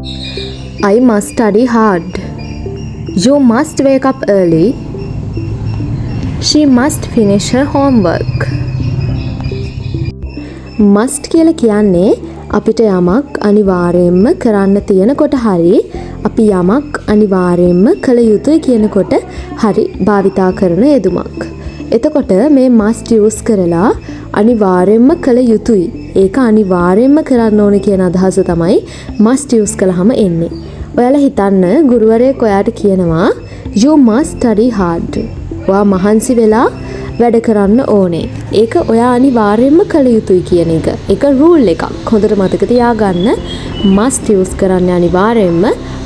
I must study hard. You must wake up early. She must finish her homework. must කියලා කියන්නේ අපිට යමක් අනිවාර්යයෙන්ම කරන්න තියෙනකොට හරි අපි යමක් අනිවාර්යයෙන්ම කළ යුතුයි කියනකොට හරි භාවිතා කරන යෙදුමක්. එතකොට මේ must use කරලා අනිවාර්යයෙන්ම කළ යුතුයි. ඒක අනිවාර්යයෙන්ම කරන්න ඕනේ කියන අදහස තමයි must use කළාම එන්නේ. ඔයාලා හිතන්න ගුරුවරයෙක් ඔයාට කියනවා you must study hard. ඔයා මහන්සි වෙලා වැඩ කරන්න ඕනේ. ඒක ඔයා අනිවාර්යයෙන්ම කළ යුතුයි කියන එක. ඒක රූල් එකක්. හොඳට මතක තියාගන්න must use කරන්න අනිවාර්යයෙන්ම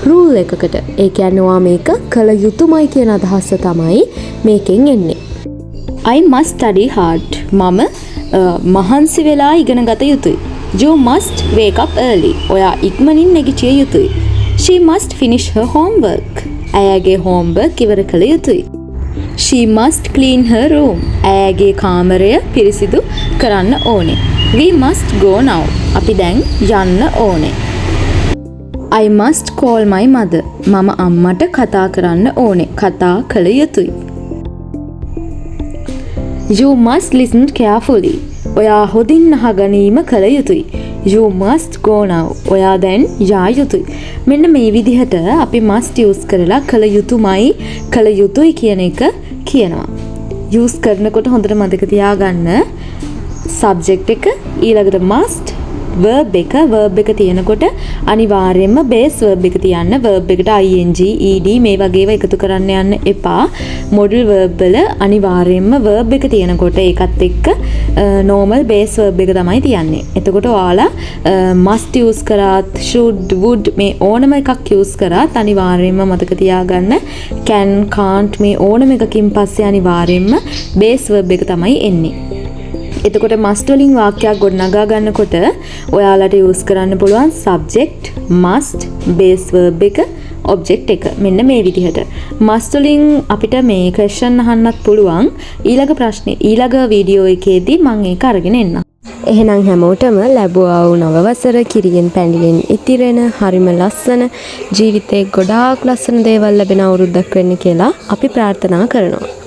රූල් එකකට. ඒ කියන්නේ ඔයා මේක කළ යුතුමයි කියන අදහස තමයි මේකෙන් එන්නේ. I must study hard. මම මහන්සි වෙලා ඉගෙන ගත යුතුයි. You must wake up early. ඔයා ඉක්මනින් නැගිටිය යුතුයි. She must finish her homework. ඇයගේ homework ඉවර කළ යුතුයි. She must clean her room. ඇයගේ කාමරය පිරිසිදු කරන්න ඕනේ. We must go now. අපි දැන් යන්න ඕනේ. I must call my mother. මම අම්මට කතා කරන්න ඕනේ. කතා කළ යුතුයි. You must listen carefully. ඔයා හොඳින් අහගැනීම කළ යුතුයි. You must go now. ඔයා දැන් යා යුතුයි. මෙන්න මේ විදිහට අපි must use කරලා කළ යුතුමයි කළ යුතුයි කියන එක කියනවා. use කරනකොට හොඳට මතක තියාගන්න subject එක ඊළඟට must verb එක තියෙනකොට අනිවාර්යයෙන්ම base verb එක තියන්න. verb එකට ing ed මේ වගේව එකතු කරන්න යන්න එපා. modal verb වල අනිවාර්යයෙන්ම verb එක තියෙනකොට ඒකත් එක්ක normal base verb එක තමයි තියන්නේ. එතකොට ඔයාලා must use කරාත් should would මේ ඕනම එකක් use කරාත් අනිවාර්යයෙන්ම මතක තියාගන්න can can't මේ ඕනම එකකින් පස්සේ අනිවාර්යයෙන්ම base verb එක තමයි එන්නේ. එතකොට must වලින් වාක්‍යයක් ගොඩනගා ගන්නකොට ඔයාලට use කරන්න පුළුවන් subject, must, base verb එක, object එක. මෙන්න මේ විදිහට. must වලින් අපිට මේ question අහන්නත් පුළුවන්. ඊළඟ ප්‍රශ්නේ ඊළඟ වීඩියෝ එකේදී මම ඒක අරගෙන එන්නම්. එහෙනම් හැමෝටම ලැබුවා වූ නව වසර කිරියෙන් පැණියෙන් ඉතිරෙන හරිම ලස්සන ජීවිතේ ගොඩාක් ලස්සන දේවල් ලැබෙන අවුරුද්දක් වෙන්න කියලා අපි ප්‍රාර්ථනා කරනවා.